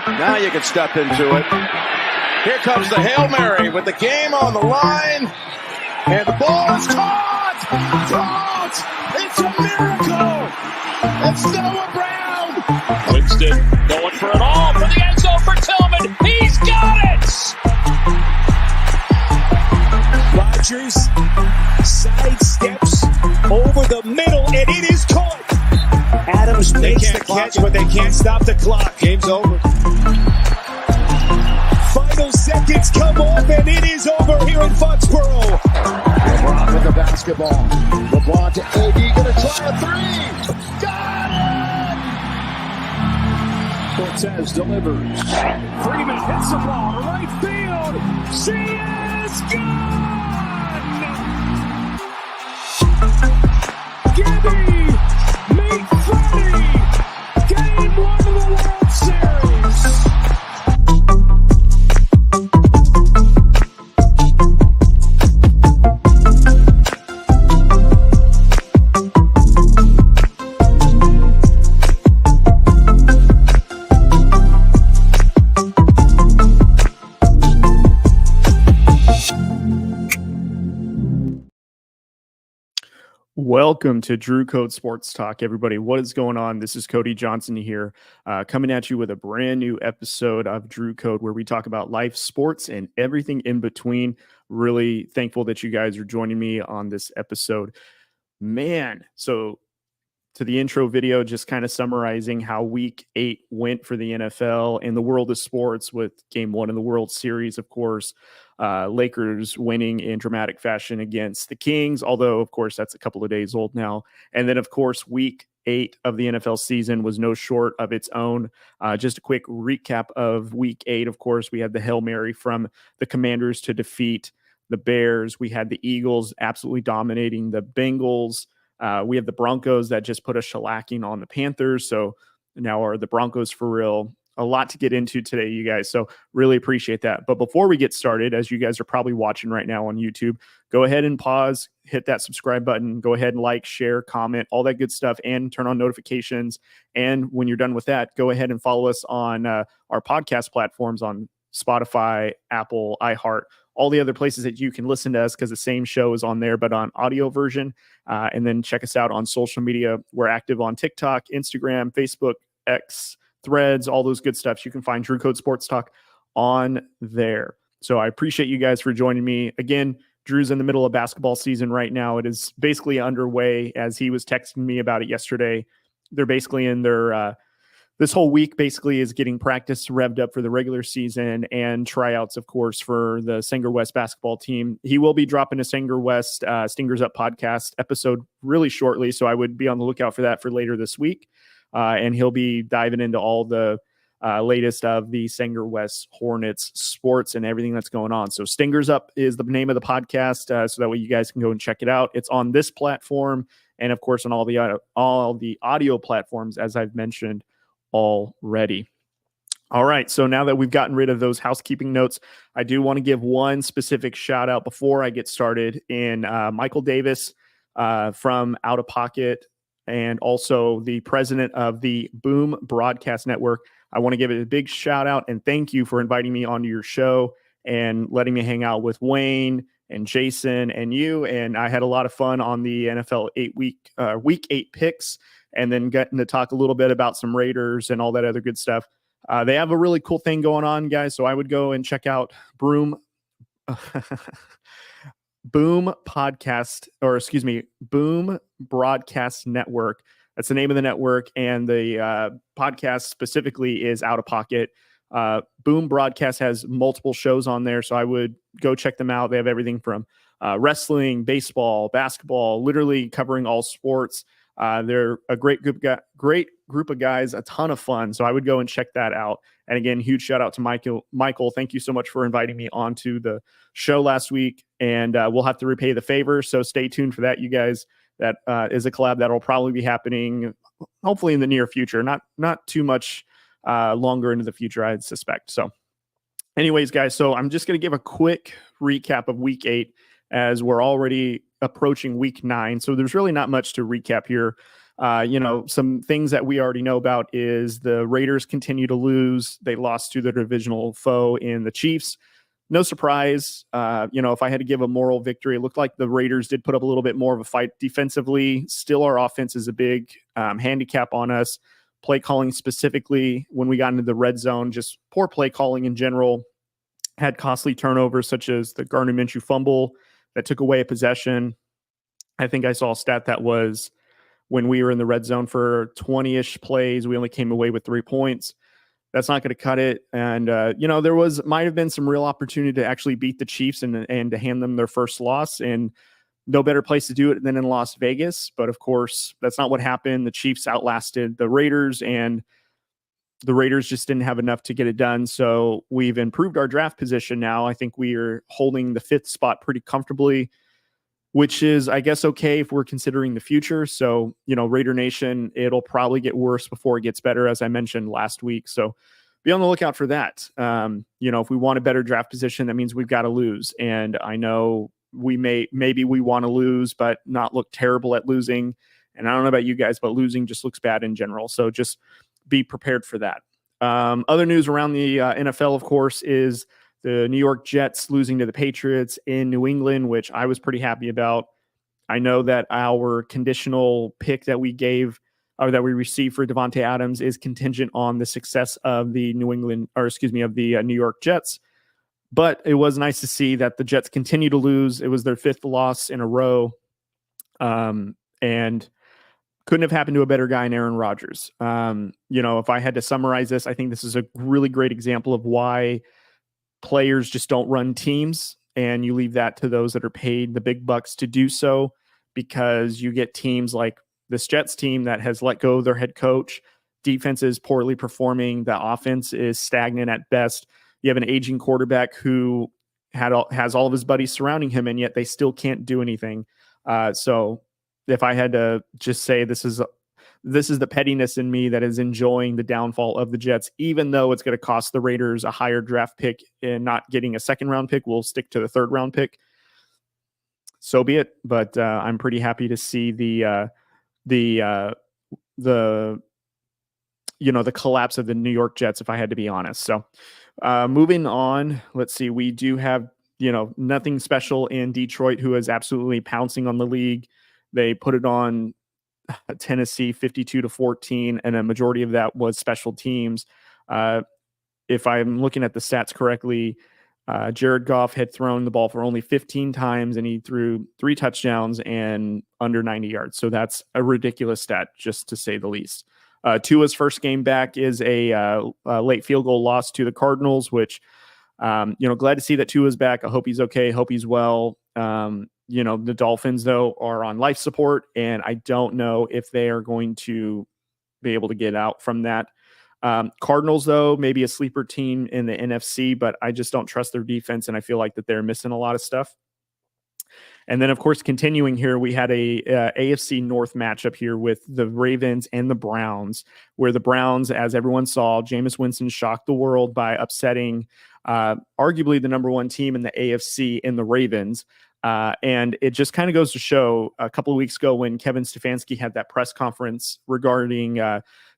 Now you can step into it. Here comes the Hail Mary with the game on the line. And the ball is caught! Caught! It's a miracle! It's Noah Brown! Winston going for it all for the end zone for Tillman. He's got it! Rodgers sidesteps over the middle, and it is caught. Adams makes the catch, but they can't stop the clock. Game's over. Final seconds come off, and it is over here in Foxborough. LeBron with the basketball. LeBron to AD, gonna try a three. Got it! Cortez delivers. Freeman hits the ball to right field. She is gone! Gibby! Meet Freddie! Game 1 of the World Series! Welcome to Drew Code Sports Talk, everybody. What is going on? This is Cody Johnson here, coming at you with a brand new episode of Drew Code, where we talk about life, sports, and everything in between. Really thankful that you guys are joining me on this episode. Man, so to the intro video, just kind of summarizing how Week 8 went for the NFL and the world of sports with Game 1 of the World Series, of course. Lakers winning in dramatic fashion against the Kings, although, of course, that's a couple of days old now. And then, of course, Week 8 of the NFL season was no short of its own. Just a quick recap of Week 8. Of course, we had the Hail Mary from the Commanders to defeat the Bears. We had the Eagles absolutely dominating the Bengals. We have the Broncos that just put a shellacking on the Panthers. So now are the Broncos for real? A lot to get into today, you guys. So really appreciate that. But before we get started, as you guys are probably watching right now on YouTube, go ahead and pause, hit that subscribe button, go ahead and like, share, comment, all that good stuff, and turn on notifications. And when you're done with that, go ahead and follow us on our podcast platforms on Spotify, Apple, iHeart, all the other places that you can listen to us, because the same show is on there, but on audio version. And then check us out on social media. We're active on TikTok, Instagram, Facebook, X, Threads, all those good stuff. You can find Drew Code Sports Talk on there. So I appreciate you guys for joining me. Again, Drew's in the middle of basketball season right now. It is basically underway, as he was texting me about it yesterday. They're basically in their this whole week basically is getting practice revved up for the regular season and tryouts, of course, for the Sanger West basketball team. He will be dropping a Sanger West Stingers Up podcast episode really shortly, so I would be on the lookout for that for later this week. And he'll be diving into all the latest of the Sanger West Hornets sports and everything that's going on. So Stingers Up is the name of the podcast, so that way you guys can go and check it out. It's on this platform and, of course, on all the audio platforms, as I've mentioned already. All right, so now that we've gotten rid of those housekeeping notes, I do want to give one specific shout out before I get started in Michael Davis from Out of Pocket, and also the president of the Boom Broadcast Network. I want to give it a big shout out and thank you for inviting me onto your show and letting me hang out with Wayne and Jason and you. And I had a lot of fun on the NFL Week 8 picks, and then getting to talk a little bit about some Raiders and all that other good stuff. They have a really cool thing going on, guys. So I would go and check out Boom Broadcast Network. That's the name of the network. And the podcast specifically is Out of Pocket. Boom Broadcast has multiple shows on there, so I would go check them out. They have everything from wrestling, baseball, basketball, literally covering all sports. They're a great group of guys, a ton of fun. So I would go and check that out. And again, huge shout out to Michael. Thank you so much for inviting me onto the show last week. And we'll have to repay the favor. So stay tuned for that, you guys. That is a collab that will probably be happening hopefully in the near future. Not too much longer into the future, I'd suspect. So anyways, guys, so I'm just going to give a quick recap of Week 8 as we're already approaching Week 9. So there's really not much to recap here. Some things that we already know about is the Raiders continue to lose. They lost to their divisional foe in the Chiefs. No surprise. If I had to give a moral victory, it looked like the Raiders did put up a little bit more of a fight defensively. Still, our offense is a big handicap on us. Play calling specifically when we got into the red zone, just poor play calling in general. Had costly turnovers such as the Gardner Minshew fumble that took away a possession. I think I saw a stat that was when we were in the red zone for 20-ish plays, we only came away with 3 points. That's not going to cut it. And, might have been some real opportunity to actually beat the Chiefs and to hand them their first loss. And no better place to do it than in Las Vegas. But of course, that's not what happened. The Chiefs outlasted the Raiders, and the Raiders just didn't have enough to get it done. So we've improved our draft position now. I think we are holding the 5th spot pretty comfortably, which is, I guess, okay if we're considering the future. So, Raider Nation, it'll probably get worse before it gets better, as I mentioned last week. So be on the lookout for that. If we want a better draft position, that means we've got to lose. And I know maybe we want to lose, but not look terrible at losing. And I don't know about you guys, but losing just looks bad in general. So just be prepared for that. Other news around the NFL, of course, is the New York Jets losing to the Patriots in New England, which I was pretty happy about. I know that our conditional pick that we gave or that we received for Devontae Adams is contingent on the success of the New York Jets. But it was nice to see that the Jets continue to lose. It was their 5th loss in a row. And couldn't have happened to a better guy in Aaron Rodgers. If I had to summarize this, I think this is a really great example of why players just don't run teams, and you leave that to those that are paid the big bucks to do so, because you get teams like this Jets team that has let go of their head coach. Defense is poorly performing. The offense is stagnant at best. You have an aging quarterback who has all of his buddies surrounding him, and yet they still can't do anything. So if I had to just say this is the pettiness in me that is enjoying the downfall of the Jets, even though it's going to cost the Raiders a higher draft pick and not getting a 2nd round pick. We'll stick to the 3rd round pick. So be it. But I'm pretty happy to see the collapse of the New York Jets, if I had to be honest. So moving on, let's see. We do have, nothing special in Detroit, who is absolutely pouncing on the league. They put it on Tennessee 52-14, and a majority of that was special teams. If I'm looking at the stats correctly, Jared Goff had thrown the ball for only 15 times, and he threw 3 touchdowns and under 90 yards. So that's a ridiculous stat, just to say the least. Tua's first game back is a late field goal loss to the Cardinals, which, glad to see that Tua's back. I hope he's okay. Hope he's well. The Dolphins, though, are on life support, and I don't know if they are going to be able to get out from that. Cardinals, though, maybe a sleeper team in the NFC, but I just don't trust their defense, and I feel like that they're missing a lot of stuff. And then, of course, continuing here, we had a AFC North matchup here with the Ravens and the Browns, where the Browns, as everyone saw, Jameis Winston shocked the world by upsetting arguably the number 1 team in the AFC in the Ravens. And it just kind of goes to show a couple of weeks ago when Kevin Stefanski had that press conference regarding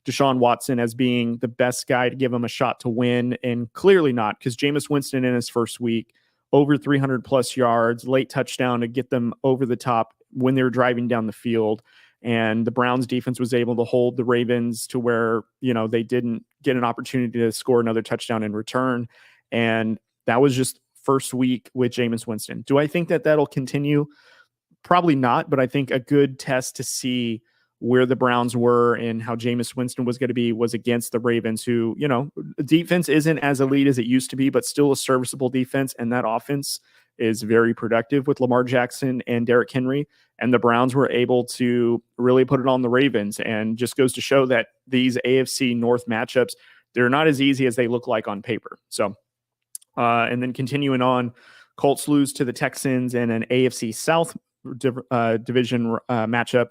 Deshaun Watson as being the best guy to give him a shot to win. And clearly not, because Jameis Winston in his first week, over 300 plus yards, late touchdown to get them over the top when they were driving down the field. And the Browns defense was able to hold the Ravens to where, they didn't get an opportunity to score another touchdown in return. And that was just first week with Jameis Winston. Do I think that that'll continue? Probably not, but I think a good test to see where the Browns were and how Jameis Winston was going to be was against the Ravens, who, defense isn't as elite as it used to be, but still a serviceable defense. And that offense is very productive with Lamar Jackson and Derrick Henry. And the Browns were able to really put it on the Ravens, and just goes to show that these AFC North matchups, they're not as easy as they look like on paper. So, and then continuing on, Colts lose to the Texans in an AFC South division matchup.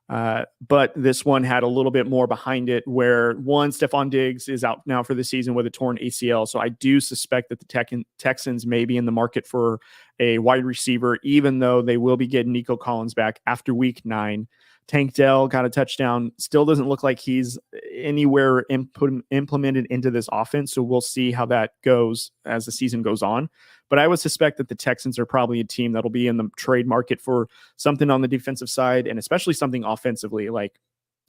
But this one had a little bit more behind it, where Stephon Diggs is out now for the season with a torn ACL. So I do suspect that the Texans may be in the market for a wide receiver, even though they will be getting Nico Collins back after week 9. Tank Dell got a touchdown. Still doesn't look like he's anywhere implemented into this offense. So we'll see how that goes as the season goes on. But I would suspect that the Texans are probably a team that'll be in the trade market for something on the defensive side, and especially something offensively, like,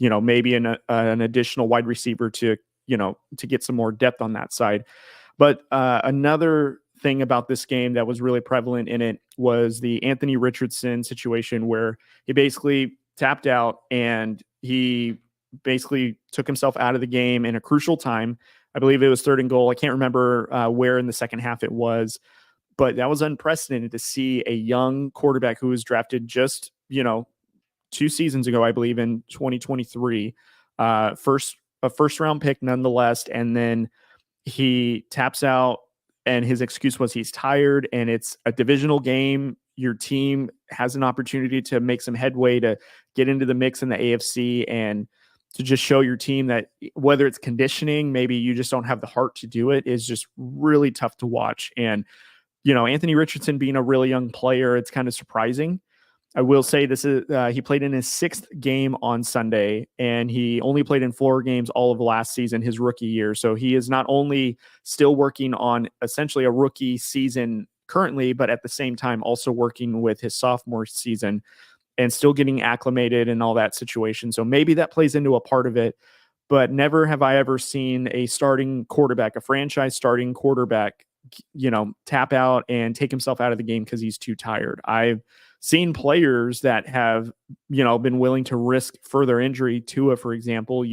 maybe an additional wide receiver to get some more depth on that side. But another thing about this game that was really prevalent in it was the Anthony Richardson situation, where he basically tapped out and he basically took himself out of the game in a crucial time. I believe it was 3rd and goal. I can't remember where in the second half it was, but that was unprecedented to see a young quarterback who was drafted just, 2 seasons ago, I believe in 2023, a first round pick nonetheless. And then he taps out and his excuse was he's tired and it's a divisional game. Your team has an opportunity to make some headway to get into the mix in the AFC and to just show your team that whether it's conditioning, maybe you just don't have the heart to do it, is just really tough to watch. And, Anthony Richardson being a really young player, it's kind of surprising. I will say this is he played in his 6th game on Sunday, and he only played in 4 games all of last season, his rookie year. So he is not only still working on essentially a rookie season currently, but at the same time also working with his sophomore season and still getting acclimated and all that situation. So maybe that plays into a part of it, but never have I ever seen a starting quarterback, a franchise starting quarterback, tap out and take himself out of the game because he's too tired. I've seen players that have, been willing to risk further injury. Tua, for example,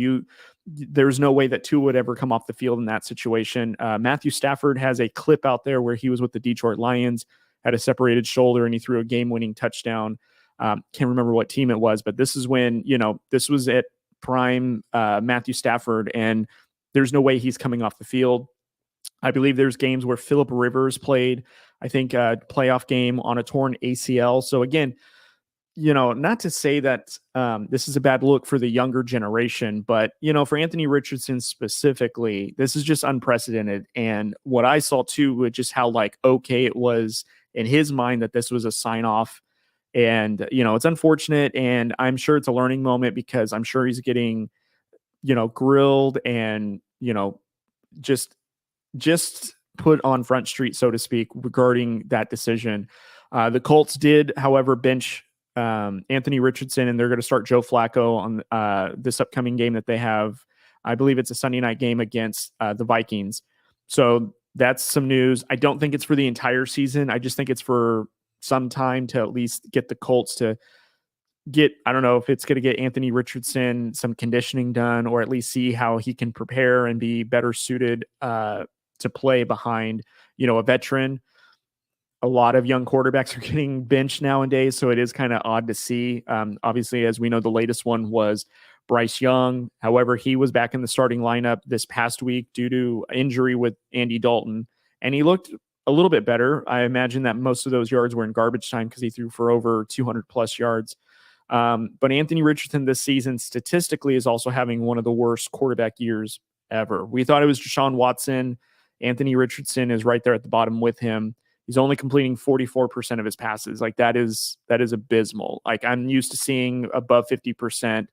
there's no way that Tua would ever come off the field in that situation. Matthew Stafford has a clip out there where he was with the Detroit Lions, had a separated shoulder, and he threw a game-winning touchdown. Can't remember what team it was, but this is when, this was at prime Matthew Stafford, and there's no way he's coming off the field. I believe there's games where Phillip Rivers played, I think, a playoff game on a torn ACL. So again, not to say that this is a bad look for the younger generation, but, for Anthony Richardson specifically, this is just unprecedented. And what I saw too, with just how okay it was in his mind that this was a sign off. And, it's unfortunate, and I'm sure it's a learning moment because I'm sure he's getting, grilled and, just put on Front Street, so to speak, regarding that decision. The Colts did, however, bench Anthony Richardson, and they're going to start Joe Flacco on this upcoming game that they have. I believe it's a Sunday night game against the Vikings. So that's some news. I don't think it's for the entire season. I just think it's for some time to at least get the Colts to get, I don't know if it's going to get Anthony Richardson some conditioning done, or at least see how he can prepare and be better suited to play behind, a veteran. A lot of young quarterbacks are getting benched nowadays, so it is kind of odd to see. Obviously, as we know, the latest one was Bryce Young. However, he was back in the starting lineup this past week due to injury with Andy Dalton, and he looked a little bit better. I imagine that most of those yards were in garbage time because he threw for over 200 plus yards. But Anthony Richardson this season statistically is also having one of the worst quarterback years ever. We thought it was Deshaun Watson. Anthony Richardson is right there at the bottom with him. He's only completing 44% of his passes. That is abysmal. I'm used to seeing above 50%,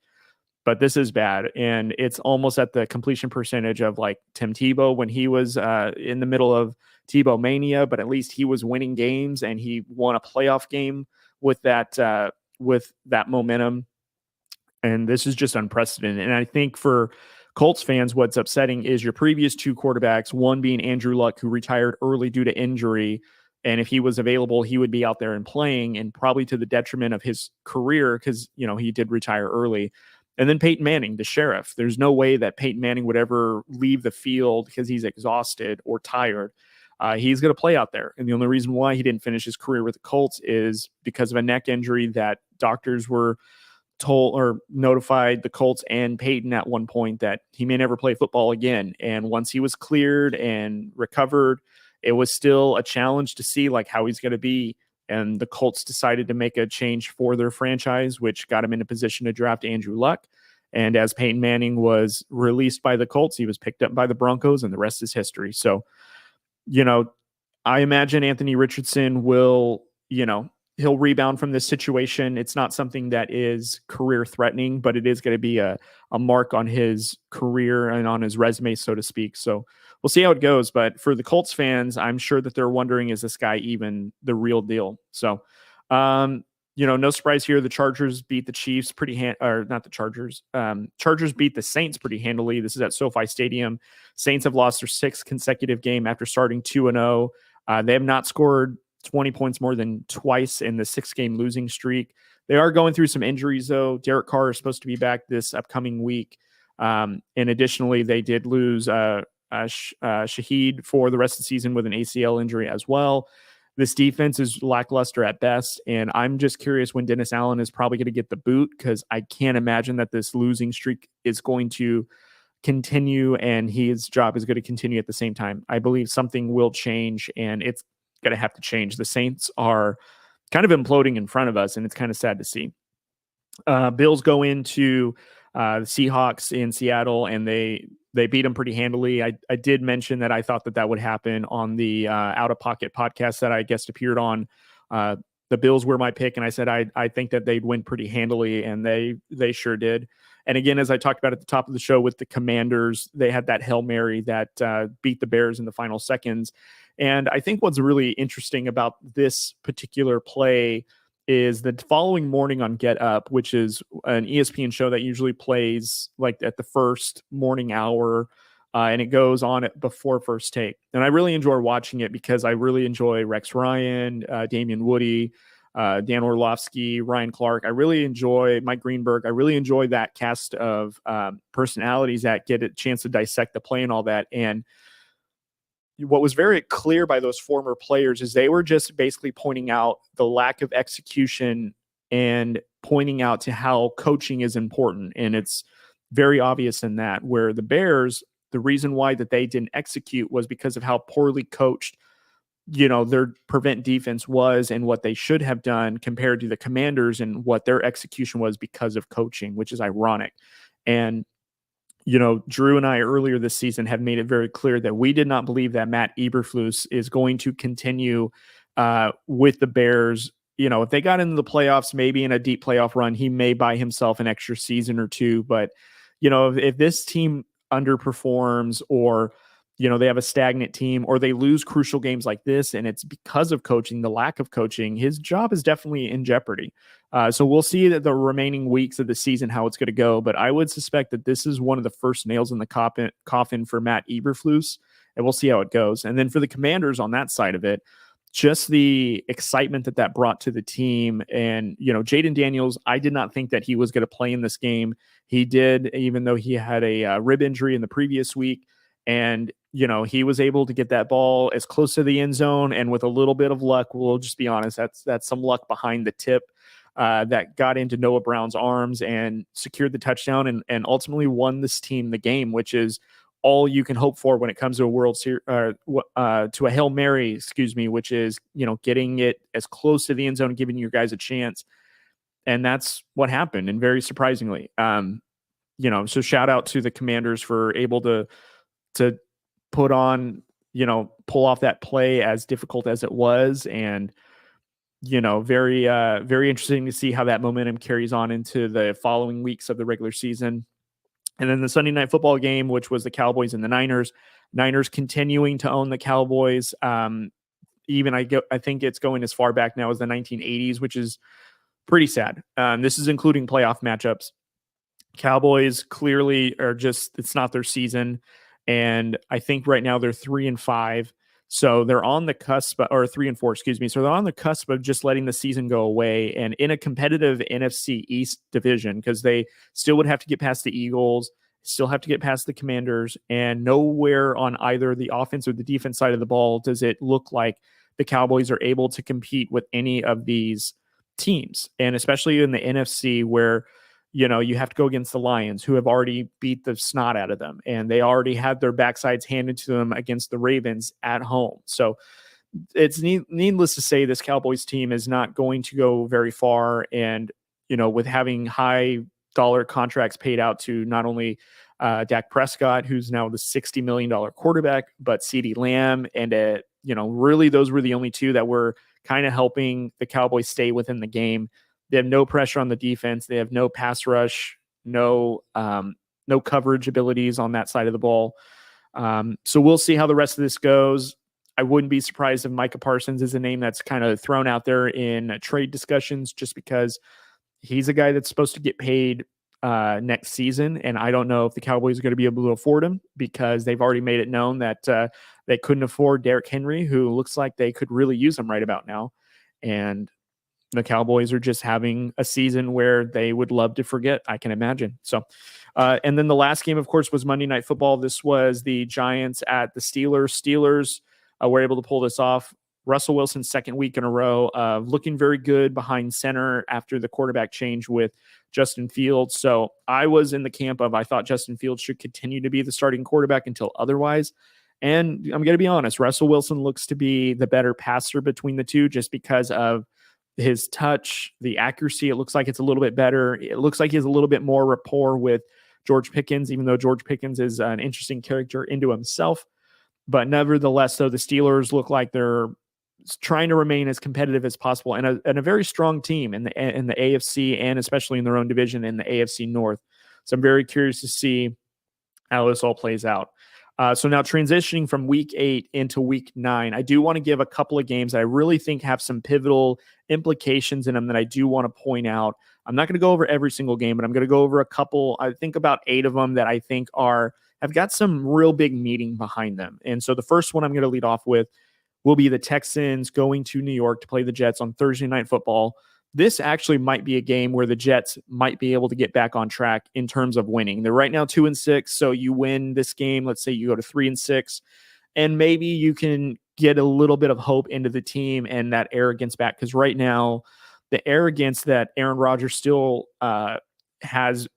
but this is bad. And it's almost at the completion percentage of Tim Tebow when he was in the middle of Tebow mania, but at least he was winning games and he won a playoff game with that momentum. And this is just unprecedented. And I think for Colts fans, what's upsetting is your previous 2 quarterbacks, one being Andrew Luck, who retired early due to injury. And if he was available, he would be out there and playing, and probably to the detriment of his career because, he did retire early. And then Peyton Manning, the sheriff. There's no way that Peyton Manning would ever leave the field because he's exhausted or tired. He's going to play out there. And the only reason why he didn't finish his career with the Colts is because of a neck injury that doctors were told or notified the Colts and Peyton at one point that he may never play football again. And once he was cleared and recovered, it was still a challenge to see how he's going to be. And the Colts decided to make a change for their franchise, which got him in a position to draft Andrew Luck. And as Peyton Manning was released by the Colts, he was picked up by the Broncos, and the rest is history. So, I imagine Anthony Richardson will, he'll rebound from this situation. It's not something that is career threatening, but it is going to be a mark on his career and on his resume, so to speak. So we'll see how it goes. But for the Colts fans, I'm sure that they're wondering, is this guy even the real deal? So, no surprise here. The Chargers beat the Chiefs or not the Chargers. Chargers beat the Saints pretty handily. This is at SoFi Stadium. Saints have lost their 6th consecutive game after starting 2-0. They have not scored 20 points more than twice in the 6-game losing streak. They are going through some injuries, though. Derek Carr is supposed to be back this upcoming week. And additionally, they did lose Shaheed for the rest of the season with an ACL injury as well. This defense is lackluster at best, and I'm just curious when Dennis Allen is probably going to get the boot, because I can't imagine that this losing streak is going to continue and his job is going to continue at the same time. I believe something will change, and it's going to have to change. The Saints are kind of imploding in front of us, and it's kind of sad to see. Bills go into the Seahawks in Seattle, and they beat them pretty handily. I did mention that I thought that would happen on the Out of Pocket podcast that I guest appeared on. The Bills were my pick, and I said I think that they'd win pretty handily, and they sure did. And again, as I talked about at the top of the show with the Commanders, they had that Hail Mary that beat the Bears in the final seconds. And I think what's really interesting about this particular play is the following morning on Get Up, which is an ESPN show that usually plays like at the first morning hour, and it goes on before First Take. And I really enjoy watching it because I really enjoy Rex Ryan, Damian Woody, Dan Orlovsky, Ryan Clark. I really enjoy Mike Greenberg. I really enjoy that cast of personalities that get a chance to dissect the play and all that. And what was very clear by those former players is they were just basically pointing out the lack of execution and pointing out to how coaching is important. And it's very obvious in that, where the Bears, the reason why that they didn't execute was because of how poorly coached, their prevent defense was and what they should have done compared to the Commanders and what their execution was because of coaching, which is ironic. And Drew and I earlier this season have made it very clear that we did not believe that Matt Eberflus is going to continue with the Bears. If they got into the playoffs, maybe in a deep playoff run, he may buy himself an extra season or two. But, if this team underperforms, or, they have a stagnant team, or they lose crucial games like this, and it's because of coaching, the lack of coaching, his job is definitely in jeopardy. So we'll see that the remaining weeks of the season, how it's going to go. But I would suspect that this is one of the first nails in the coffin for Matt Eberflus, and we'll see how it goes. And then for the Commanders on that side of it, just the excitement that brought to the team. And, Jaden Daniels, I did not think that he was going to play in this game. He did, even though he had a rib injury in the previous week. And, he was able to get that ball as close to the end zone. And with a little bit of luck, we'll just be honest, that's some luck behind the tip that got into Noah Brown's arms and secured the touchdown and ultimately won this team the game, which is all you can hope for when it comes to a World Series, to a Hail Mary, which is, getting it as close to the end zone and giving your guys a chance. And that's what happened. And very surprisingly, so shout out to the Commanders for able to put on, pull off that play as difficult as it was. And, very, very interesting to see how that momentum carries on into the following weeks of the regular season. And then the Sunday night football game, which was the Cowboys and the Niners continuing to own the Cowboys. Even I think it's going as far back now as the 1980s, which is pretty sad. This is including playoff matchups. Cowboys clearly are it's not their season. And I think right now they're 3-5. So they're on the cusp, or 3-4, So they're on the cusp of just letting the season go away, and in a competitive NFC East division, because they still would have to get past the Eagles, still have to get past the Commanders, and nowhere on either the offense or the defense side of the ball does it look like the Cowboys are able to compete with any of these teams. And especially in the NFC, where you have to go against the Lions, who have already beat the snot out of them, and they already had their backsides handed to them against the Ravens at home. So it's needless to say, this Cowboys team is not going to go very far. And, with having high dollar contracts paid out to not only Dak Prescott, who's now the $60 million quarterback, but CeeDee Lamb. And, really, those were the only two that were kind of helping the Cowboys stay within the game. They have no pressure on the defense. They have no pass rush, no coverage abilities on that side of the ball. So we'll see how the rest of this goes. I wouldn't be surprised if Micah Parsons is a name that's kind of thrown out there in trade discussions, just because he's a guy that's supposed to get paid next season. And I don't know if the Cowboys are going to be able to afford him, because they've already made it known that they couldn't afford Derrick Henry, who looks like they could really use him right about now. And the Cowboys are just having a season where they would love to forget, I can imagine. So, and then the last game, of course, was Monday Night Football. This was the Giants at the Steelers. Steelers were able to pull this off. Russell Wilson's second week in a row of looking very good behind center after the quarterback change with Justin Fields. So I was in the camp of, I thought Justin Fields should continue to be the starting quarterback until otherwise. And I'm going to be honest, Russell Wilson looks to be the better passer between the two, just because of his touch, the accuracy. It looks like it's a little bit better. It looks like he has a little bit more rapport with George Pickens, even though George Pickens is an interesting character into himself. But nevertheless, though, the Steelers look like they're trying to remain as competitive as possible, and a very strong team in the AFC, and especially in their own division in the AFC North. So I'm very curious to see how this all plays out. So now transitioning from week 8 into week 9, I do want to give a couple of games that I really think have some pivotal implications in them that I do want to point out. I'm not going to go over every single game, but I'm going to go over a couple, I think about 8 of them that I think have got some real big meaning behind them. And so the first one I'm going to lead off with will be the Texans going to New York to play the Jets on Thursday Night Football. This actually might be a game where the Jets might be able to get back on track in terms of winning. They're right now 2-6. So you win this game. Let's say you go to 3-6, and maybe you can get a little bit of hope into the team and that arrogance back. Because right now, the arrogance that Aaron Rodgers still has,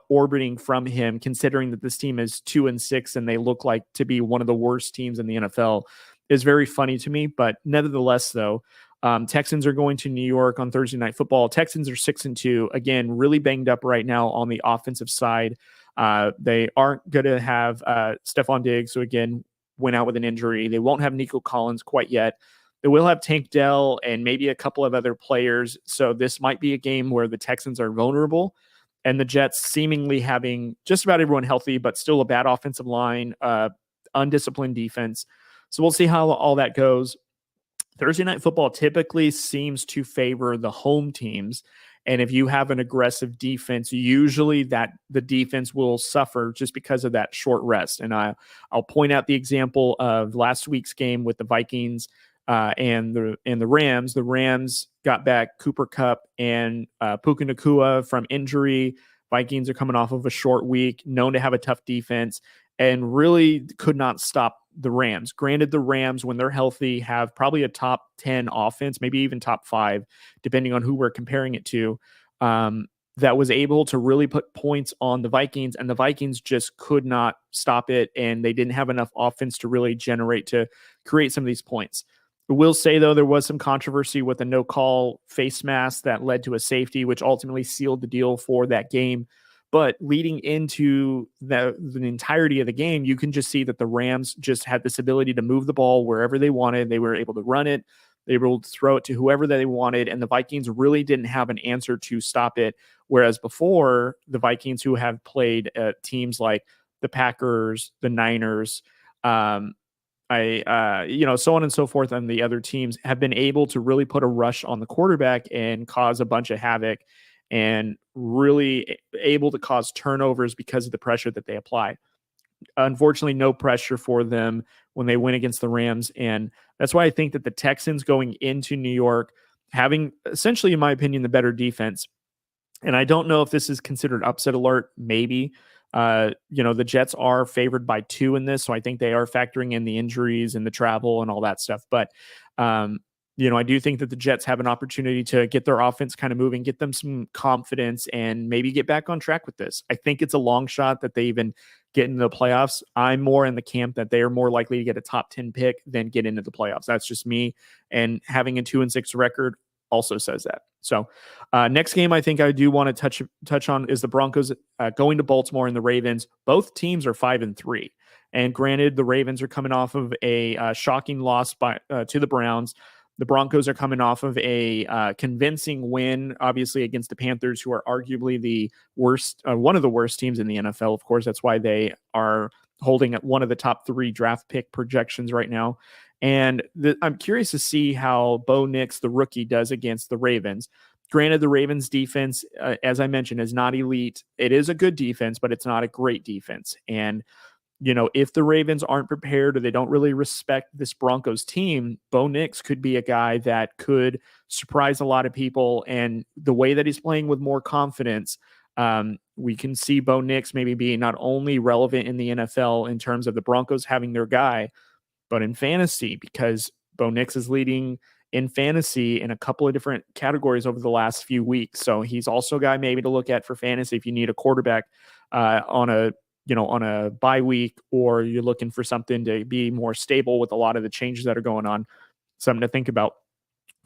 orbiting from him, considering that this team is 2-6 and they look like to be one of the worst teams in the NFL, is very funny to me. But nevertheless, though, Texans are going to New York on Thursday Night Football. Texans are 6-2. Again, really banged up right now on the offensive side. They aren't going to have Stephon Diggs, who again went out with an injury. They won't have Nico Collins quite yet. They will have Tank Dell and maybe a couple of other players. So this might be a game where the Texans are vulnerable, and the Jets seemingly having just about everyone healthy, but still a bad offensive line, undisciplined defense. So we'll see how all that goes. Thursday Night Football typically seems to favor the home teams. And if you have an aggressive defense, usually that the defense will suffer just because of that short rest. And I'll point out the example of last week's game with the Vikings and the Rams. The Rams got back Cooper Kupp and Puka Nacua from injury. Vikings are coming off of a short week, known to have a tough defense, and really could not stop the Rams. Granted, the Rams, when they're healthy, have probably a top 10 offense, maybe even top 5, depending on who we're comparing it to, that was able to really put points on the Vikings, and the Vikings just could not stop it, and they didn't have enough offense to really generate to create some of these points. I will say, though, there was some controversy with a no-call face mask that led to a safety, which ultimately sealed the deal for that game. But leading into the entirety of the game, you can just see that the Rams just had this ability to move the ball wherever they wanted. They were able to run it. They were able to throw it to whoever they wanted. And the Vikings really didn't have an answer to stop it. Whereas before, the Vikings, who have played teams like the Packers, the Niners, so on and so forth, and the other teams have been able to really put a rush on the quarterback and cause a bunch of havoc, and really able to cause turnovers because of the pressure that they apply. Unfortunately, no pressure for them when they win against the Rams. And that's why I think that the Texans going into New York, having essentially, in my opinion, the better defense. And I don't know if this is considered upset alert, maybe. The Jets are favored by 2 in this. So I think they are factoring in the injuries and the travel and all that stuff. But, I do think that the Jets have an opportunity to get their offense kind of moving, get them some confidence, and maybe get back on track with this. I think it's a long shot that they even get into the playoffs. I'm more in the camp that they are more likely to get a top 10 pick than get into the playoffs. That's just me. And having a 2-6 record also says that. So next game I think I do want to touch on is the Broncos going to Baltimore and the Ravens. Both teams are 5-3. And granted, the Ravens are coming off of a shocking loss to the Browns. The Broncos are coming off of a convincing win, obviously, against the Panthers, who are arguably the worst, one of the worst teams in the NFL. Of course, that's why they are holding at one of the top 3 draft pick projections right now. And I'm curious to see how Bo Nix, the rookie, does against the Ravens. Granted, the Ravens defense, as I mentioned, is not elite. It is a good defense, but it's not a great defense. And if the Ravens aren't prepared or they don't really respect this Broncos team, Bo Nix could be a guy that could surprise a lot of people. And the way that he's playing with more confidence, we can see Bo Nix maybe being not only relevant in the NFL in terms of the Broncos having their guy, but in fantasy, because Bo Nix is leading in fantasy in a couple of different categories over the last few weeks. So he's also a guy maybe to look at for fantasy if you need a quarterback on a bye week, or you're looking for something to be more stable with a lot of the changes that are going on. Something to think about.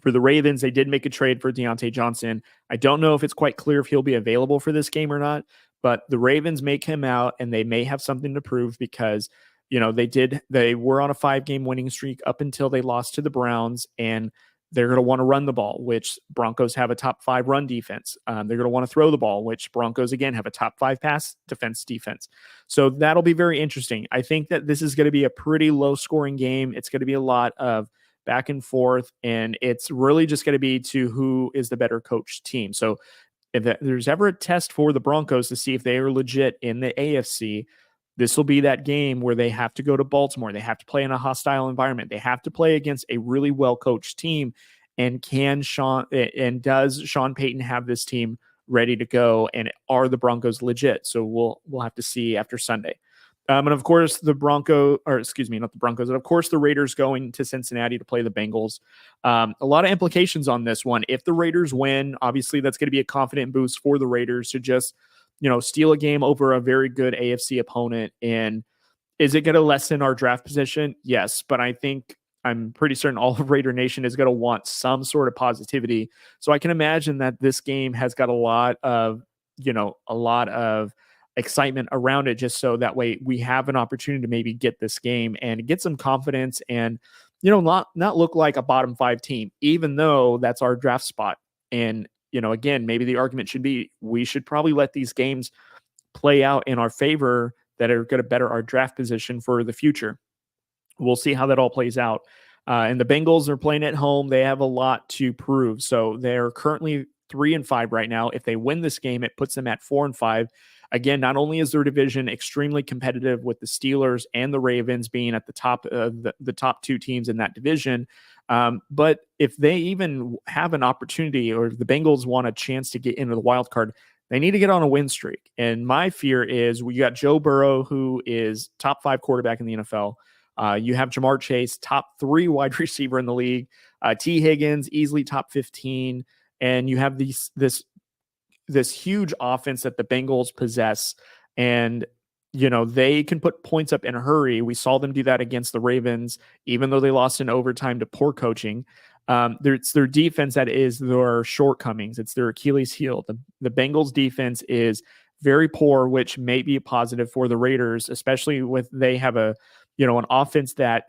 For the Ravens, they did make a trade for Deontay Johnson. I don't know if it's quite clear if he'll be available for this game or not, but the Ravens may come out and they may have something to prove because they were on a 5-game winning streak up until they lost to the Browns, and they're going to want to run the ball, which Broncos have a top 5 run defense. They're going to want to throw the ball, which Broncos, again, have a top 5 pass defense. So that'll be very interesting. I think that this is going to be a pretty low-scoring game. It's going to be a lot of back and forth, and it's really just going to be to who is the better coached team. So if there's ever a test for the Broncos to see if they are legit in the AFC, this will be that game where they have to go to Baltimore. They have to play in a hostile environment. They have to play against a really well-coached team. And does Sean Payton have this team ready to go? And are the Broncos legit? So we'll have to see after Sunday. And of course, not the Broncos, but of course the Raiders going to Cincinnati to play the Bengals. A lot of implications on this one. If the Raiders win, obviously that's going to be a confident boost for the Raiders to just steal a game over a very good AFC opponent. And is it going to lessen our draft position? Yes, but I'm pretty certain all of Raider Nation is going to want some sort of positivity. So I can imagine that this game has got a lot of excitement around it, just so that way we have an opportunity to maybe get this game and get some confidence and, not look like a bottom 5 team, even though that's our draft spot. And again, maybe the argument should be we should probably let these games play out in our favor that are going to better our draft position for the future. We'll see how that all plays out. And the Bengals are playing at home. They have a lot to prove. So they're currently 3-5 right now. If they win this game, it puts them at 4-5. Again, not only is their division extremely competitive with the Steelers and the Ravens being at the top of the top 2 teams in that division, but if they even have an opportunity, or if the Bengals want a chance to get into the wild card, they need to get on a win streak. And my fear is we got Joe Burrow, who is top 5 quarterback in the NFL. You have Jamar Chase, top 3 wide receiver in the league. T. Higgins, easily top 15. And you have this huge offense that the Bengals possess. And, they can put points up in a hurry. We saw them do that against the Ravens, even though they lost in overtime to poor coaching. It's their defense that is their shortcomings. It's their Achilles heel. The Bengals defense is very poor, which may be a positive for the Raiders, especially with they have an offense that,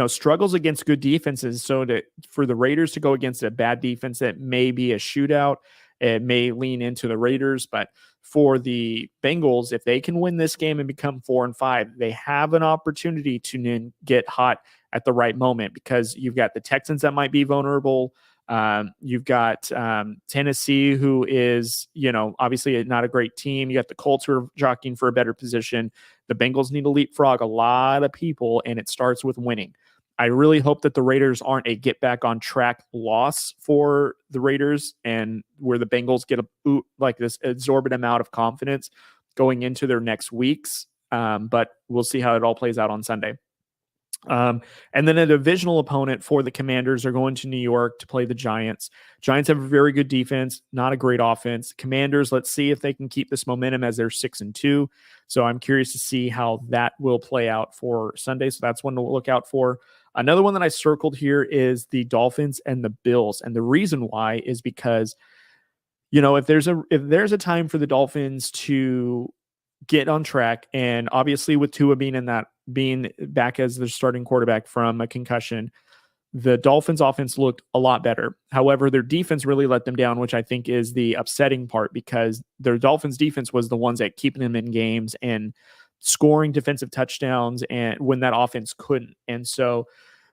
struggles against good defenses. So for the Raiders to go against a bad defense, that may be a shootout. It may lean into the Raiders, but for the Bengals, if they can win this game and become 4-5, they have an opportunity to get hot at the right moment, because you've got the Texans that might be vulnerable. You've got Tennessee, who is, obviously not a great team. You got the Colts who are jockeying for a better position. The Bengals need to leapfrog a lot of people, and it starts with winning. I really hope that the Raiders aren't a get back on track loss for the Raiders, and where the Bengals get this exorbitant amount of confidence going into their next weeks. But we'll see how it all plays out on Sunday. And then a divisional opponent for the Commanders are going to New York to play the Giants. Giants have a very good defense, not a great offense. Commanders, let's see if they can keep this momentum as they're 6-2. So I'm curious to see how that will play out for Sunday. So that's one to look out for. Another one that I circled here is the Dolphins and the Bills. And the reason why is because, if there's a time for the Dolphins to get on track, and obviously with Tua being back as their starting quarterback from a concussion, the Dolphins offense looked a lot better. However, their defense really let them down, which I think is the upsetting part, because their Dolphins defense was the ones that keeping them in games and scoring defensive touchdowns, and when that offense couldn't. And so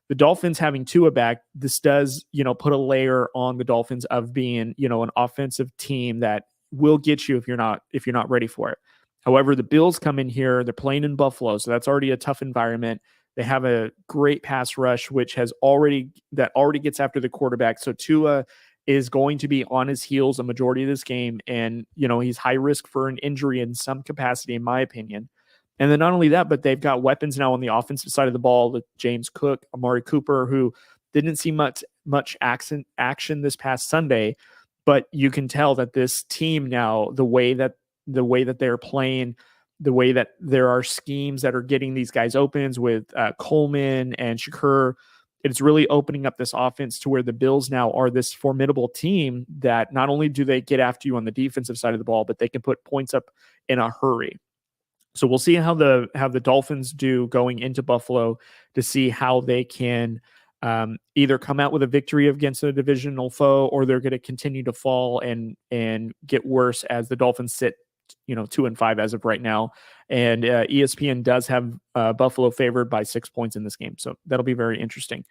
the Dolphins having Tua back, this does, put a layer on the Dolphins of being, an offensive team that will get you if you're not ready for it. However, the Bills come in here, they're playing in Buffalo, so that's already a tough environment. They have a great pass rush, which already gets after the quarterback. So Tua is going to be on his heels a majority of this game, and he's high risk for an injury in some capacity, in my opinion. And then not only that, but they've got weapons now on the offensive side of the ball with James Cook, Amari Cooper, who didn't see much action this past Sunday, but you can tell that this team now, the way that they're playing, the way that there are schemes that are getting these guys opens with Coleman and Shakur, it's really opening up this offense to where the Bills now are this formidable team that not only do they get after you on the defensive side of the ball, but they can put points up in a hurry. So we'll see how the Dolphins do going into Buffalo to see how they can either come out with a victory against a divisional foe, or they're going to continue to fall and get worse as the Dolphins sit 2-5 as of right now. And ESPN does have Buffalo favored by 6 points in this game. So that'll be very interesting.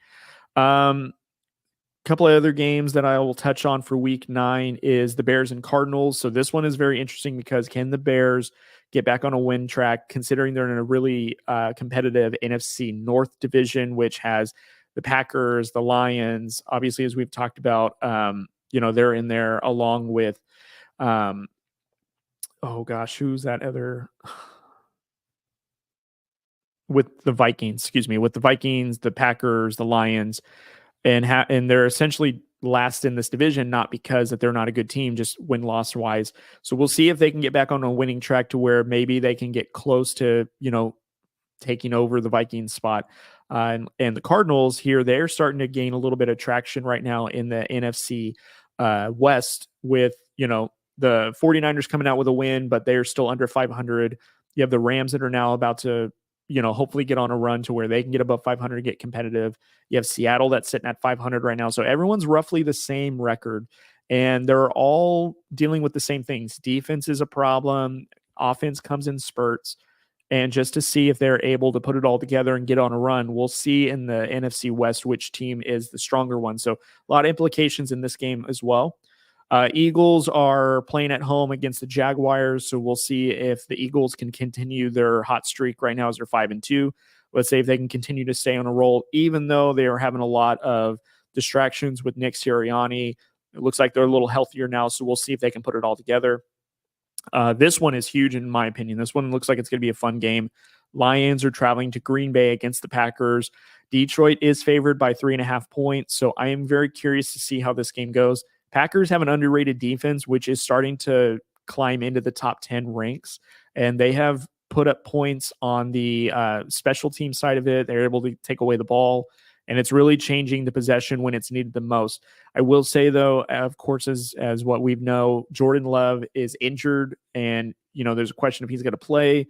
Couple of other games that I will touch on for week 9 is the Bears and Cardinals. So this one is very interesting because can the Bears get back on a win track, considering they're in a really competitive NFC North division, which has the Packers, the Lions, obviously, as we've talked about, they're in there along with, who's that other? With the Vikings, the Packers, the Lions, and they're essentially last in this division, not because that they're not a good team, just win-loss wise. So we'll see if they can get back on a winning track to where maybe they can get close to, taking over the Vikings spot. And the Cardinals here, they're starting to gain a little bit of traction right now in the NFC West with, the 49ers coming out with a win, but they're still under 500. You have the Rams that are now about to, hopefully get on a run to where they can get above 500, get competitive. You have Seattle that's sitting at 500 right now. So everyone's roughly the same record, and they're all dealing with the same things. Defense is a problem. Offense comes in spurts. And just to see if they're able to put it all together and get on a run, we'll see in the NFC West which team is the stronger one. So a lot of implications in this game as well. Eagles are playing at home against the Jaguars, so we'll see if the Eagles can continue their hot streak right now as they're 5-2. Let's say if they can continue to stay on a roll, even though they are having a lot of distractions with Nick Sirianni. It looks like they're a little healthier now, so we'll see if they can put it all together. This one is huge in my opinion. This one looks like it's going to be a fun game. Lions are traveling to Green Bay against the Packers. Detroit is favored by 3.5 points, so I am very curious to see how this game goes. Packers have an underrated defense, which is starting to climb into the top 10 ranks, and they have put up points on the special team side of it. They're able to take away the ball, and it's really changing the possession when it's needed the most. I will say, though, of course, as what we know, Jordan Love is injured, and there's a question if he's going to play.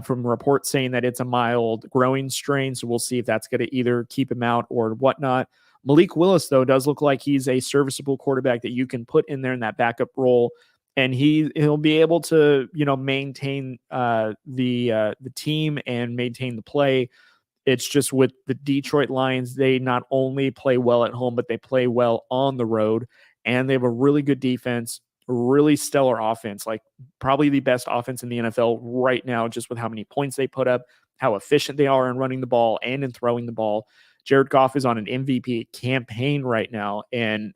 From reports saying that it's a mild growing strain, so we'll see if that's going to either keep him out or whatnot. Malik Willis, though, does look like he's a serviceable quarterback that you can put in there in that backup role, and he'll be able to, maintain the team and maintain the play. It's just with the Detroit Lions, they not only play well at home, but they play well on the road, and they have a really good defense, a really stellar offense, like probably the best offense in the NFL right now, just with how many points they put up, how efficient they are in running the ball and in throwing the ball. Jared Goff is on an MVP campaign right now, and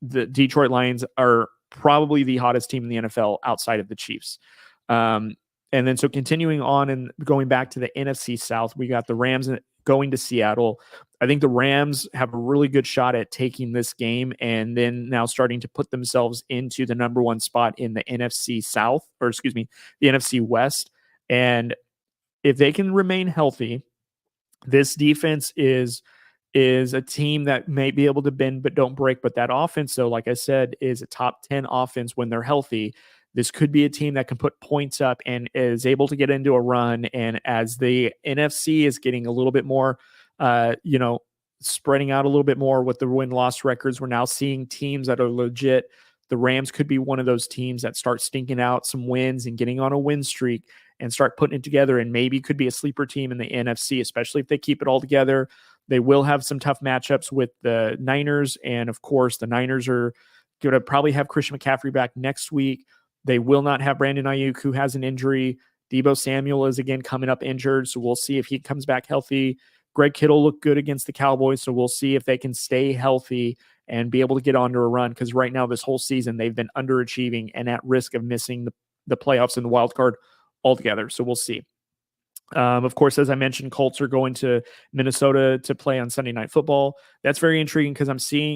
the Detroit Lions are probably the hottest team in the NFL outside of the Chiefs. And then so continuing on and going back to the NFC South, we got the Rams going to Seattle. I think the Rams have a really good shot at taking this game and then now starting to put themselves into the number one spot in the NFC South, the NFC West. And if they can remain healthy, this defense is a team that may be able to bend but don't break. But that offense, though, like I said, is a top 10 offense when they're healthy. This could be a team that can put points up and is able to get into a run. And as the NFC is getting a little bit more, spreading out a little bit more with the win-loss records. We're now seeing teams that are legit. The Rams could be one of those teams that start stinking out some wins and getting on a win streak and start putting it together, and maybe could be a sleeper team in the NFC, especially if they keep it all together. They will have some tough matchups with the Niners, and of course, the Niners are going to probably have Christian McCaffrey back next week. They will not have Brandon Ayuk, who has an injury. Deebo Samuel is again coming up injured, so we'll see if he comes back healthy. Greg Kittle looked good against the Cowboys, so we'll see if they can stay healthy and be able to get onto a run, because right now this whole season they've been underachieving and at risk of missing the playoffs and the wild card altogether. So we'll see. Of course, as I mentioned, Colts are going to Minnesota to play on Sunday Night Football. That's very intriguing because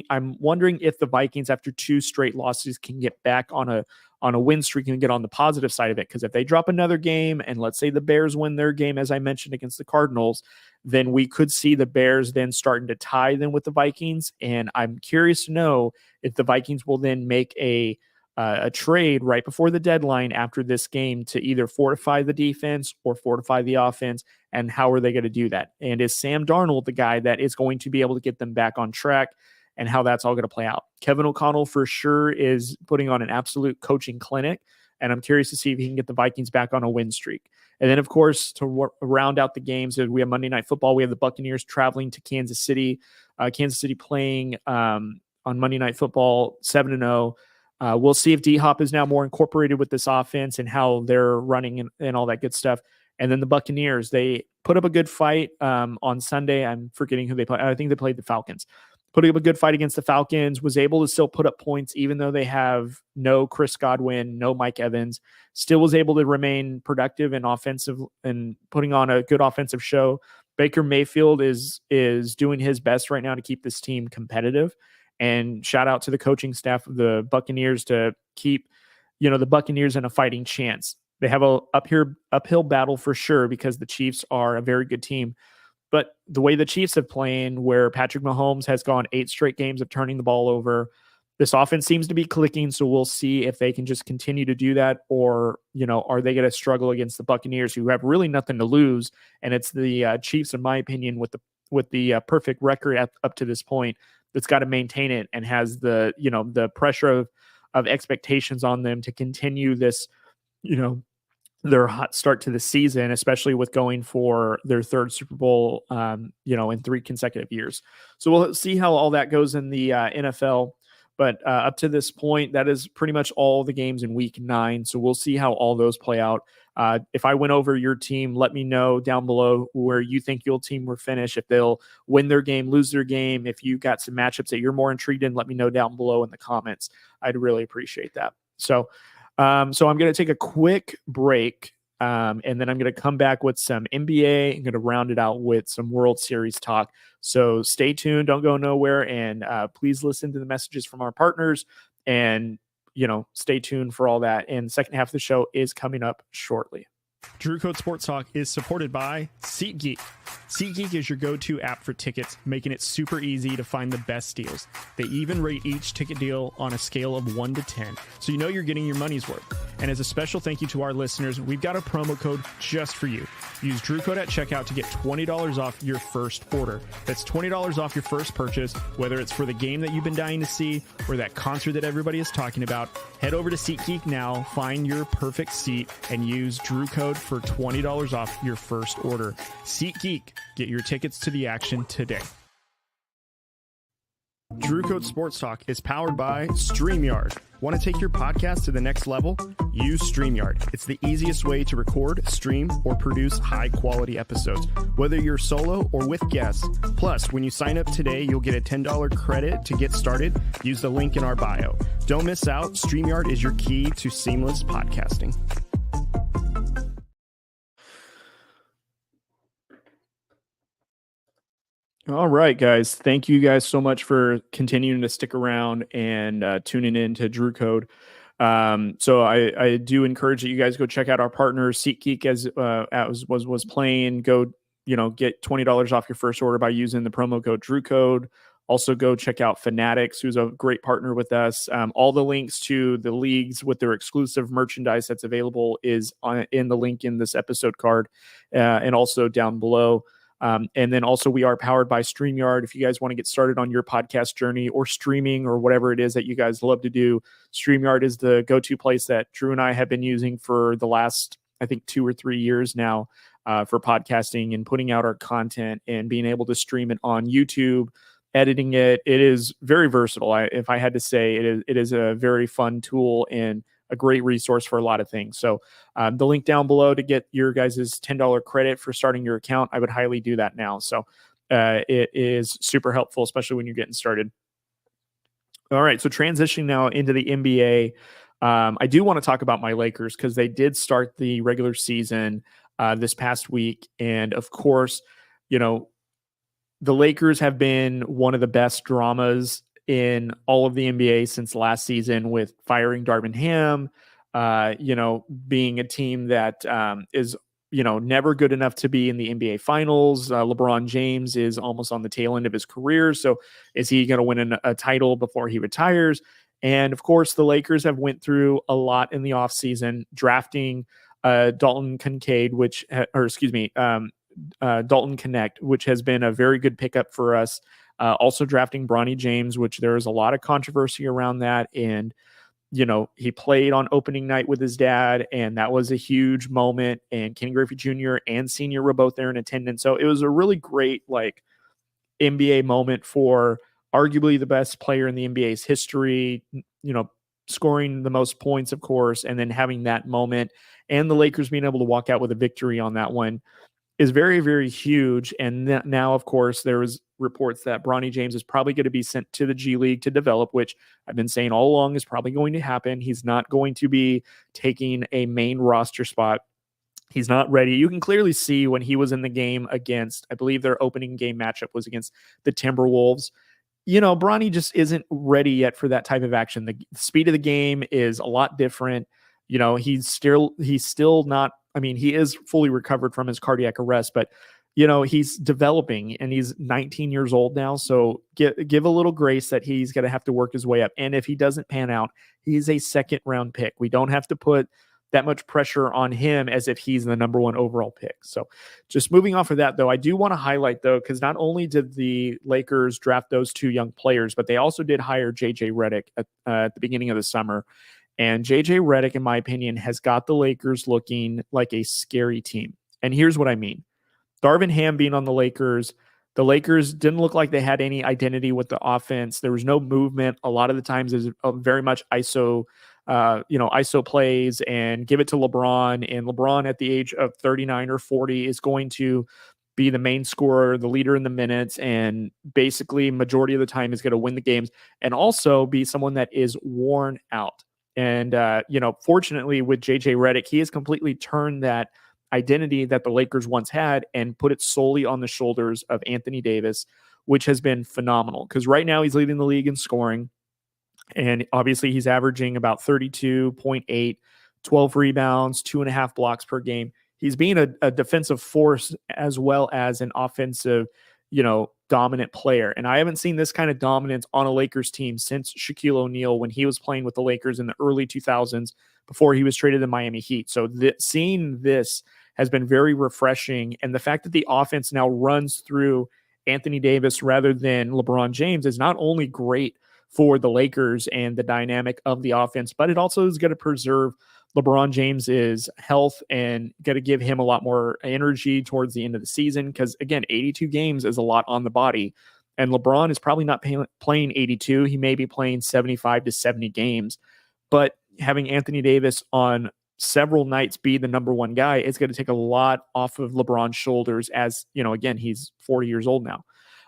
I'm wondering if the Vikings, after 2 straight losses, can get back on a win streak and get on the positive side of it. Because if they drop another game, and let's say the Bears win their game, as I mentioned, against the Cardinals, then we could see the Bears then starting to tie them with the Vikings. And I'm curious to know if the Vikings will then make a trade right before the deadline after this game to either fortify the defense or fortify the offense, and how are they going to do that? And is Sam Darnold the guy that is going to be able to get them back on track, and how that's all going to play out? Kevin O'Connell for sure is putting on an absolute coaching clinic, and I'm curious to see if he can get the Vikings back on a win streak. And then, of course, to round out the games, we have Monday Night Football. We have the Buccaneers traveling to Kansas City. Kansas City playing on Monday Night Football 7-0. We'll see if D-Hop is now more incorporated with this offense and how they're running and all that good stuff. And then the Buccaneers, they put up a good fight on Sunday. I'm forgetting who they played. I think they played the Falcons. Putting up a good fight against the Falcons, was able to still put up points even though they have no Chris Godwin, no Mike Evans, still was able to remain productive and offensive and putting on a good offensive show. Baker Mayfield is doing his best right now to keep this team competitive. And shout out to the coaching staff of the Buccaneers to keep, the Buccaneers in a fighting chance. They have a uphill battle for sure, because the Chiefs are a very good team. But the way the Chiefs have played, where Patrick Mahomes has gone 8 straight games of turning the ball over, this offense seems to be clicking. So we'll see if they can just continue to do that, or, are they going to struggle against the Buccaneers, who have really nothing to lose? And it's the Chiefs, in my opinion, with the perfect record up to this point, that's got to maintain it and has the pressure of expectations on them to continue this, their hot start to the season, especially with going for their 3rd Super Bowl, in 3 consecutive years. So we'll see how all that goes in the NFL. But up to this point, that is pretty much all the games in week 9. So we'll see how all those play out. If I went over your team, let me know down below where you think your team will finish, if they'll win their game, lose their game. If you got some matchups that you're more intrigued in, let me know down below in the comments. I'd really appreciate that. So I'm going to take a quick break. And then I'm going to come back with some NBA. I'm going to round it out with some World Series talk. So stay tuned. Don't go nowhere. And please listen to the messages from our partners. And, stay tuned for all that. And the second half of the show is coming up shortly. Drew Code Sports Talk is supported by SeatGeek. SeatGeek is your go-to app for tickets, making it super easy to find the best deals. They even rate each ticket deal on a scale of 1 to 10, so you're getting your money's worth. And as a special thank you to our listeners, we've got a promo code just for you. Use Drew Code at checkout to get $20 off your first order. That's $20 off your first purchase, whether it's for the game that you've been dying to see or that concert that everybody is talking about. Head over to SeatGeek now, find your perfect seat, and use Drew Code for $20 off your first order. SeatGeek, get your tickets to the action today. Drew Code Sports Talk is powered by StreamYard. Want to take your podcast to the next level? Use StreamYard. It's the easiest way to record, stream, or produce high-quality episodes, whether you're solo or with guests. Plus, when you sign up today, you'll get a $10 credit to get started. Use the link in our bio. Don't miss out. StreamYard is your key to seamless podcasting. All right, guys. Thank you guys so much for continuing to stick around and tuning in to Drew Code. So I do encourage that you guys go check out our partners. SeatGeek was playing. Go, get $20 off your first order by using the promo code Drew Code. Also go check out Fanatics, who's a great partner with us. All the links to the leagues with their exclusive merchandise that's available is in the link in this episode card, and also down below. And then also we are powered by StreamYard. If you guys want to get started on your podcast journey or streaming or whatever it is that you guys love to do, StreamYard is the go-to place that Drew and I have been using for the last, I think, 2 or 3 years now for podcasting and putting out our content and being able to stream it on YouTube, editing it. It is very versatile. If I had to say, it is a very fun tool and a great resource for a lot of things. So the link down below to get your guys' $10 credit for starting your account, I would highly do that now. So it is super helpful, especially when you're getting started. All right, so transitioning now into the NBA, I do want to talk about my Lakers because they did start the regular season this past week. And of course, the Lakers have been one of the best dramas in all of the NBA since last season, with firing Darvin Ham, being a team that is, never good enough to be in the NBA Finals. LeBron James is almost on the tail end of his career. So is he going to win a title before he retires? And of course, the Lakers have went through a lot in the offseason, drafting Dalton Kincaid, Dalton Connect, which has been a very good pickup for us. Also drafting Bronny James, which there is a lot of controversy around that. And, he played on opening night with his dad, and that was a huge moment. And Kenny Griffey Jr. and Sr. were both there in attendance. So it was a really great, NBA moment for arguably the best player in the NBA's history, scoring the most points, of course, and then having that moment and the Lakers being able to walk out with a victory on that one is very, very huge. And now, of course, there was reports that Bronny James is probably going to be sent to the G League to develop, which I've been saying all along is probably going to happen. He's not going to be taking a main roster spot. He's not ready. You can clearly see when he was in the game against, I believe their opening game matchup was against the Timberwolves. Bronny just isn't ready yet for that type of action. The speed of the game is a lot different. He's still not, he is fully recovered from his cardiac arrest, but he's developing and he's 19 years old now. So give a little grace that he's going to have to work his way up. And if he doesn't pan out, he's a second round pick. We don't have to put that much pressure on him as if he's the number 1 overall pick. So just moving off of that, though, I do want to highlight, though, because not only did the Lakers draft those 2 young players, but they also did hire JJ Redick at the beginning of the summer. And JJ Redick, in my opinion, has got the Lakers looking like a scary team. And here's what I mean. Darvin Ham being on the Lakers didn't look like they had any identity with the offense. There was no movement. A lot of the times is very much ISO plays and give it to LeBron. And LeBron at the age of 39 or 40 is going to be the main scorer, the leader in the minutes, and basically majority of the time is going to win the games and also be someone that is worn out. And, fortunately with JJ Redick, he has completely turned that identity that the Lakers once had and put it solely on the shoulders of Anthony Davis, which has been phenomenal because right now he's leading the league in scoring. And obviously he's averaging about 32.8, 12 rebounds, 2.5 blocks per game. He's being a defensive force as well as an offensive, dominant player. And I haven't seen this kind of dominance on a Lakers team since Shaquille O'Neal when he was playing with the Lakers in the early 2000s before he was traded to Miami Heat. So seeing this has been very refreshing. And the fact that the offense now runs through Anthony Davis rather than LeBron James is not only great for the Lakers and the dynamic of the offense, but it also is going to preserve LeBron James's health and going to give him a lot more energy towards the end of the season. Because again, 82 games is a lot on the body, and LeBron is probably not playing 82. He may be playing 75 to 70 games, but having Anthony Davis on several nights be the number 1 guy is going to take a lot off of LeBron's shoulders as, again, he's 40 years old now.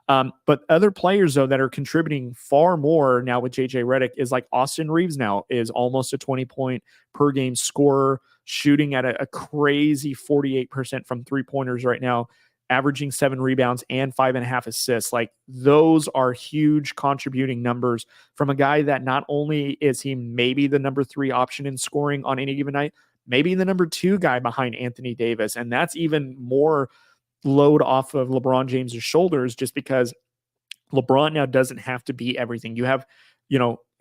But other players, though, that are contributing far more now with JJ Redick is like Austin Reeves now is almost a 20-point per game scorer, shooting at a crazy 48% from 3-pointers right now, averaging 7 rebounds and 5.5 assists. Like, those are huge contributing numbers from a guy that not only is he maybe the number 3 option in scoring on any given night, maybe the number 2 guy behind Anthony Davis. And that's even more load off of LeBron James's shoulders, just because LeBron now doesn't have to be everything. You have,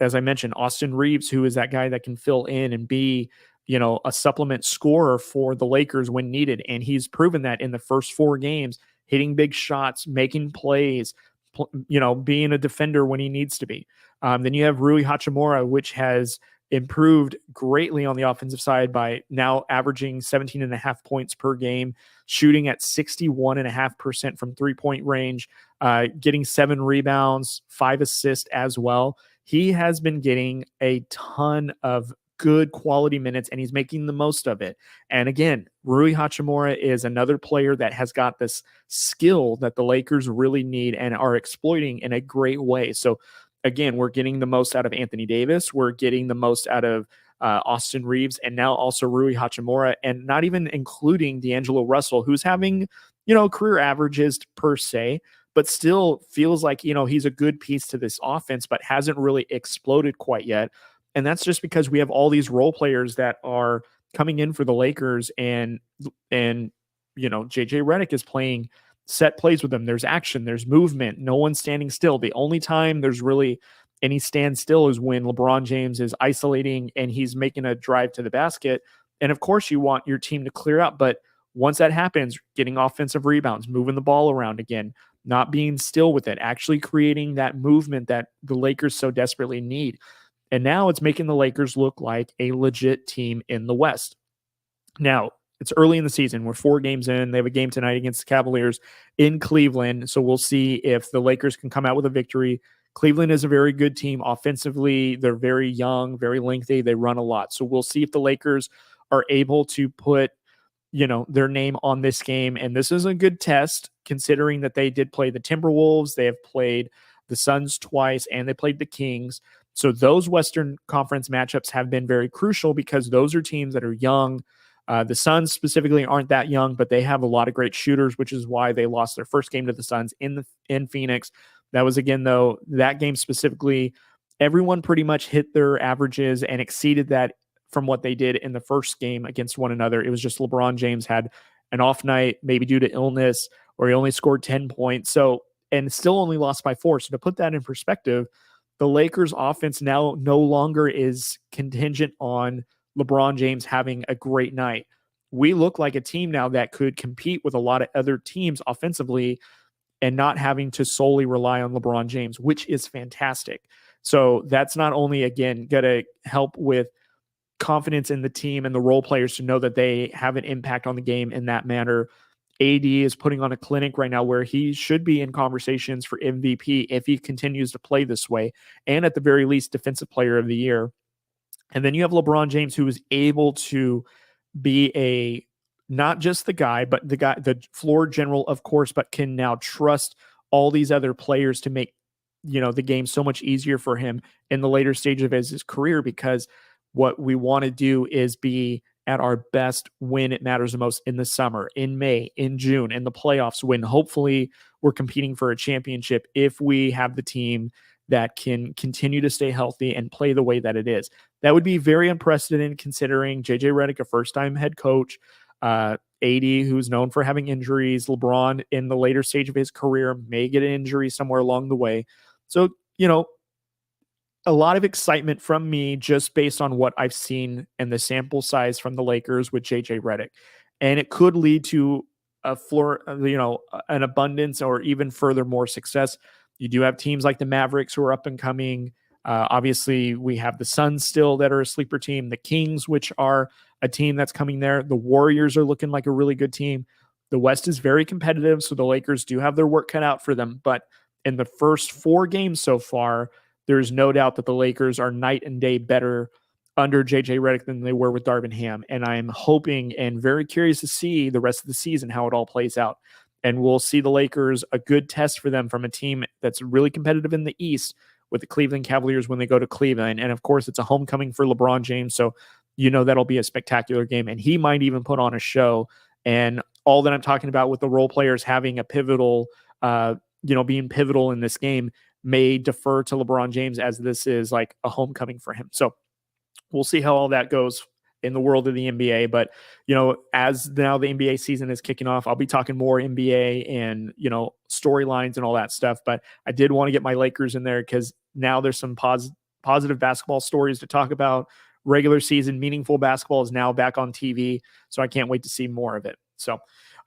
as I mentioned, Austin Reeves, who is that guy that can fill in and be, a supplement scorer for the Lakers when needed. And he's proven that in the first 4 games, hitting big shots, making plays, being a defender when he needs to be. Then you have Rui Hachimura, which has improved greatly on the offensive side by now averaging 17.5 points per game, shooting at 61.5% from 3-point range, getting 7 rebounds, 5 assists as well. He has been getting a ton of good quality minutes, and he's making the most of it. And again, Rui Hachimura is another player that has got this skill that the Lakers really need and are exploiting in a great way. So again, we're getting the most out of Anthony Davis. We're getting the most out of Austin Reeves, and now also Rui Hachimura, and not even including D'Angelo Russell, who's having, career averages per se, but still feels like, he's a good piece to this offense, but hasn't really exploded quite yet. And that's just because we have all these role players that are coming in for the Lakers, and JJ Redick is playing set plays with them. There's action, there's movement, no one's standing still. The only time there's really any standstill is when LeBron James is isolating and he's making a drive to the basket. And of course you want your team to clear out, but once that happens, getting offensive rebounds, moving the ball around again, not being still with it, actually creating that movement that the Lakers so desperately need. And now it's making the Lakers look like a legit team in the West. Now, it's early in the season. We're 4 games in. They have a game tonight against the Cavaliers in Cleveland. So we'll see if the Lakers can come out with a victory. Cleveland is a very good team offensively. They're very young, very lengthy. They run a lot. So we'll see if the Lakers are able to put, their name on this game. And this is a good test considering that they did play the Timberwolves. They have played the Suns twice, and they played the Kings. So those Western Conference matchups have been very crucial because those are teams that are young. The Suns specifically aren't that young, but they have a lot of great shooters, which is why they lost their first game to the Suns in Phoenix. That was, again, though, that game specifically, everyone pretty much hit their averages and exceeded that from what they did in the first game against one another. It was just LeBron James had an off night, maybe due to illness, or he only scored 10 points. And still only lost by 4. So to put that in perspective, the Lakers offense now no longer is contingent on LeBron James having a great night. We look like a team now that could compete with a lot of other teams offensively and not having to solely rely on LeBron James, which is fantastic. So that's not only, again, going to help with confidence in the team and the role players to know that they have an impact on the game in that manner. AD is putting on a clinic right now where he should be in conversations for MVP if he continues to play this way, and at the very least, Defensive Player of the Year. And then you have LeBron James, who is able to be not just the guy, but the floor general, of course, but can now trust all these other players to make, the game so much easier for him in the later stages of his career, because what we want to do is be at our best when it matters the most, in the summer, in May, in June, in the playoffs, when hopefully we're competing for a championship if we have the team that can continue to stay healthy and play the way that it is. That would be very unprecedented considering JJ Redick, a first-time head coach, AD, who's known for having injuries, LeBron in the later stage of his career may get an injury somewhere along the way. So, a lot of excitement from me just based on what I've seen and the sample size from the Lakers with JJ Redick. And it could lead to an abundance or even further more success. You do have teams like the Mavericks who are up and coming. Obviously, we have the Suns still that are a sleeper team, the Kings, which are a team that's coming there. The Warriors are looking like a really good team. The West is very competitive, so the Lakers do have their work cut out for them. But in the first 4 games so far, there's no doubt that the Lakers are night and day better under JJ Redick than they were with Darvin Ham. And I'm hoping and very curious to see the rest of the season, how it all plays out. And we'll see the Lakers, a good test for them from a team that's really competitive in the East with the Cleveland Cavaliers when they go to Cleveland. And of course, it's a homecoming for LeBron James. So, that'll be a spectacular game. And he might even put on a show. And all that I'm talking about with the role players having a pivotal, being pivotal in this game may defer to LeBron James, as this is like a homecoming for him. So we'll see how all that goes in the world of the NBA. But, as now the NBA season is kicking off, I'll be talking more NBA and, storylines and all that stuff. But I did want to get my Lakers in there because now there's some positive basketball stories to talk about. Regular season, meaningful basketball is now back on TV. So I can't wait to see more of it. So,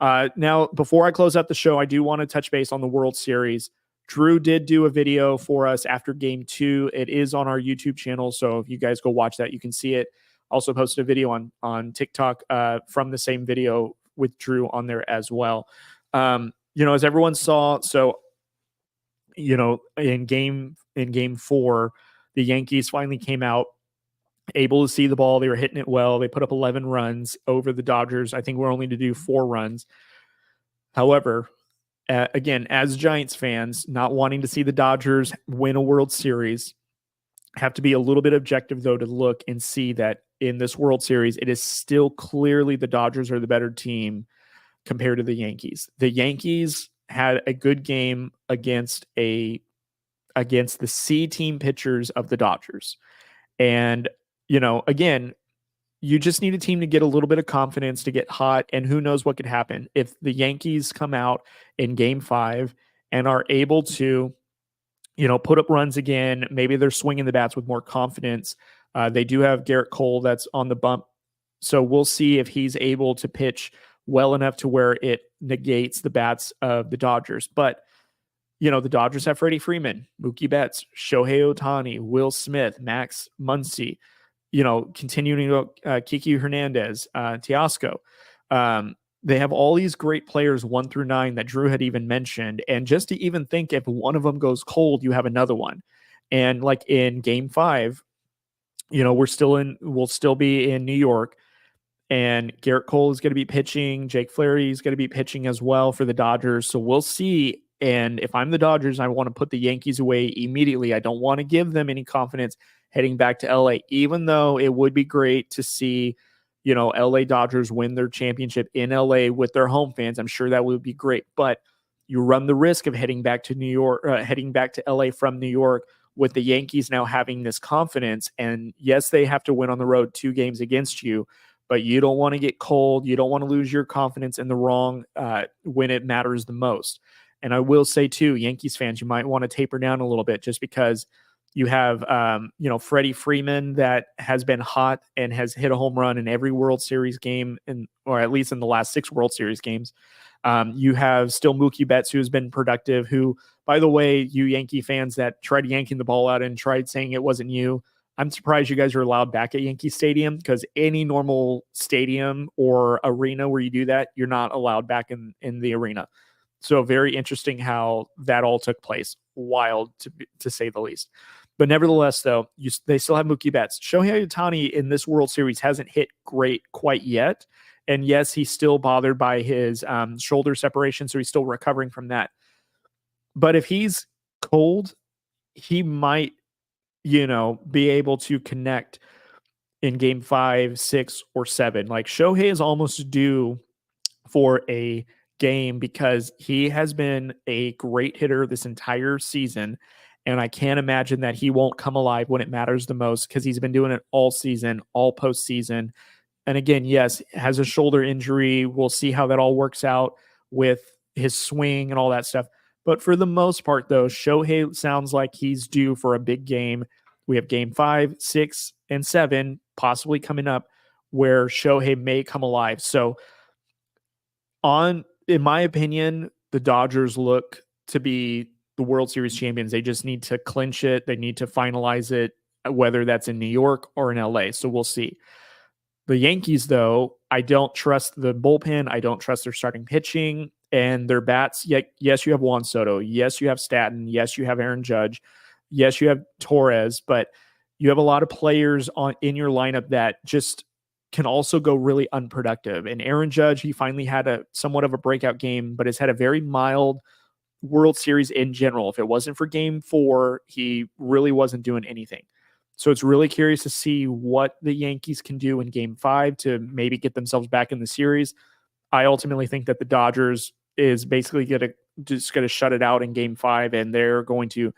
Now, before I close out the show, I do want to touch base on the World Series. Drew did do a video for us after game 2. It is on our YouTube channel, so if you guys go watch that, you can see it. Also posted a video on TikTok from the same video with Drew on there as well. As everyone saw, so in game 4, the Yankees finally came out able to see the ball. They were hitting it well. They put up 11 runs over the Dodgers. I think we're only to do 4 runs. However, again, as Giants fans, not wanting to see the Dodgers win a World Series, have to be a little bit objective, though, to look and see that in this World Series, it is still clearly the Dodgers are the better team compared to the Yankees. The Yankees had a good game against the C team pitchers of the Dodgers. And, again, you just need a team to get a little bit of confidence, to get hot, and who knows what could happen. If the Yankees come out in game 5 and are able to, put up runs again, maybe they're swinging the bats with more confidence. They do have Garrett Cole that's on the bump. So we'll see if he's able to pitch well enough to where it negates the bats of the Dodgers. But, the Dodgers have Freddie Freeman, Mookie Betts, Shohei Ohtani, Will Smith, Max Muncy, continuing to Kiki Hernandez, Teoscar. They have all these great players 1 through 9 that Drew had even mentioned. And just to even think if one of them goes cold, you have another one. And like in game 5, we'll still be in New York, and Garrett Cole is going to be pitching. Jake Flaherty is going to be pitching as well for the Dodgers. So we'll see. And if I'm the Dodgers, I want to put the Yankees away immediately. I don't want to give them any confidence heading back to LA, even though it would be great to see, LA Dodgers win their championship in LA with their home fans. I'm sure that would be great, but you run the risk of heading back to LA from New York with the Yankees now having this confidence. And yes, they have to win on the road 2 games against you, but you don't want to get cold. You don't want to lose your confidence in the wrong when it matters the most. And I will say too, Yankees fans, you might want to taper down a little bit just because you have, Freddie Freeman that has been hot and has hit a home run in every World Series game, or at least in the last 6 World Series games. You have still Mookie Betts, who has been productive, who, by the way, you Yankee fans that tried yanking the ball out and tried saying it wasn't you, I'm surprised you guys are allowed back at Yankee Stadium, because any normal stadium or arena where you do that, you're not allowed back in the arena. So very interesting how that all took place. Wild, to say the least. But nevertheless, though, they still have Mookie Betts. Shohei Ohtani in this World Series hasn't hit great quite yet. And yes, he's still bothered by his shoulder separation, so he's still recovering from that. But if he's cold, he might, be able to connect in game 5, 6, or 7. Like, Shohei is almost due for a game because he has been a great hitter this entire season. And I can't imagine that he won't come alive when it matters the most, because he's been doing it all season, all postseason. And again, yes, has a shoulder injury. We'll see how that all works out with his swing and all that stuff. But for the most part, though, Shohei sounds like he's due for a big game. We have game 5, 6, and 7 possibly coming up where Shohei may come alive. So in my opinion, the Dodgers look to be the World Series champions. They just need to clinch it. They need to finalize it, whether that's in New York or in LA. So we'll see. The Yankees, though, I don't trust the bullpen. I don't trust their starting pitching and their bats. Yes, you have Juan Soto. Yes, you have Stanton. Yes, you have Aaron Judge. Yes, you have Torres. But you have a lot of players in your lineup that just can also go really unproductive. And Aaron Judge, he finally had a somewhat of a breakout game, but has had a very mild World Series in general. If it wasn't for game 4, he really wasn't doing anything. So it's really curious to see what the Yankees can do in game 5 to maybe get themselves back in the series. I ultimately think that the Dodgers is basically going to shut it out in game 5, and they're going to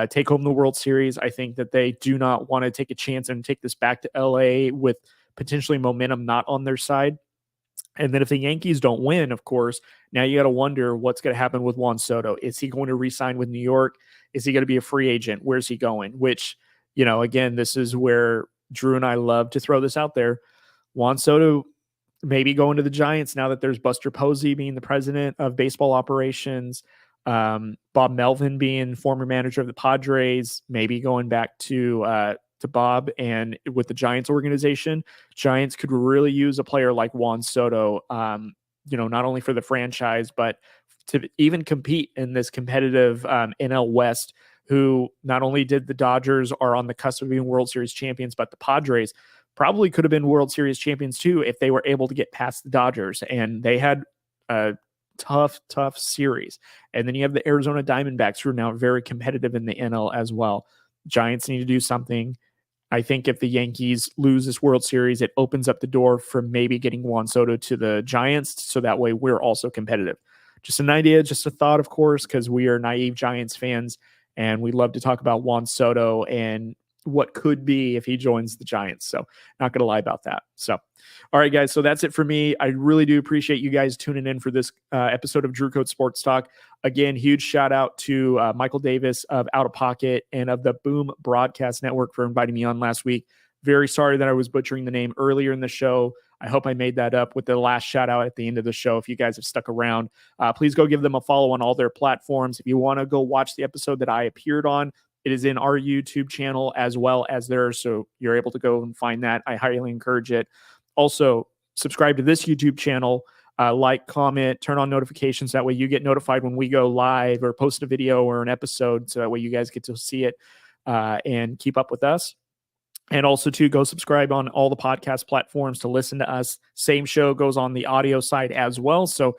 take home the World Series. I think that they do not want to take a chance and take this back to LA with potentially momentum not on their side. And then if the Yankees don't win, of course, now you got to wonder what's going to happen with Juan Soto. Is he going to re-sign with New York? Is he going to be a free agent? Where's he going? Which, again, this is where Drew and I love to throw this out there. Juan Soto maybe going to the Giants now that there's Buster Posey being the president of baseball operations, Bob Melvin being former manager of the Padres, maybe going back to Bob and with the Giants organization. Giants could really use a player like Juan Soto, not only for the franchise, but to even compete in this competitive NL West, who not only did the Dodgers are on the cusp of being World Series champions, but the Padres probably could have been World Series champions too if they were able to get past the Dodgers. And they had a tough series. And then you have the Arizona Diamondbacks, who are now very competitive in the NL as well. Giants need to do something. I think if the Yankees lose this World Series, it opens up the door for maybe getting Juan Soto to the Giants, so that way we're also competitive. Just an idea, just a thought, of course, because we are naive Giants fans, and we love to talk about Juan Soto and what could be if he joins the Giants. So not going to lie about that. So, all right, guys. So that's it for me. I really do appreciate you guys tuning in for this episode of Drew Code Sports Talk. Again, huge shout out to Michael Davis of Out of Pocket and of the Boom Broadcast Network for inviting me on last week. Very sorry that I was butchering the name earlier in the show. I hope I made that up with the last shout out at the end of the show. If you guys have stuck around, please go give them a follow on all their platforms. If you want to go watch the episode that I appeared on, it is in our YouTube channel as well as theirs, so you're able to go and find that. I highly encourage it. Also, subscribe to this YouTube channel, like, comment, turn on notifications. That way you get notified when we go live or post a video or an episode, so that way you guys get to see it and keep up with us. And also, to go subscribe on all the podcast platforms to listen to us. Same show goes on the audio side as well, so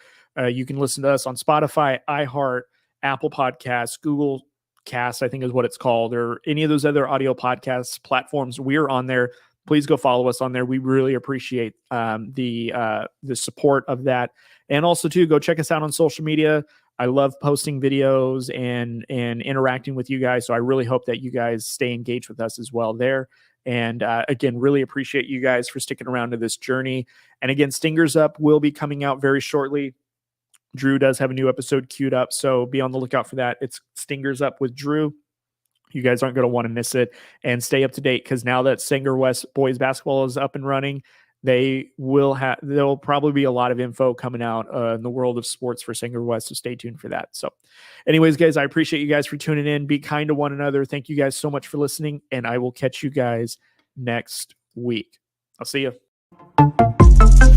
you can listen to us on Spotify, iHeart, Apple Podcasts, Google Cast, I think is what it's called, or any of those other audio podcast platforms. We're on there. Please go follow us on there. We really appreciate the support of that. And also, too, go check us out on social media. I love posting videos and interacting with you guys. So I really hope that you guys stay engaged with us as well there. And again, really appreciate you guys for sticking around to this journey. And again, Stingers Up will be coming out very shortly. Drew does have a new episode queued up, so be on the lookout for that. It's Stingers Up with Drew. You guys aren't going to want to miss it, and stay up to date, because now that Sanger West boys basketball is up and running, there'll probably be a lot of info coming out in the world of sports for Sanger West, so stay tuned for that. So anyways, guys, I appreciate you guys for tuning in. Be kind to one another. Thank you guys so much for listening, and I will catch you guys next week. I'll see you.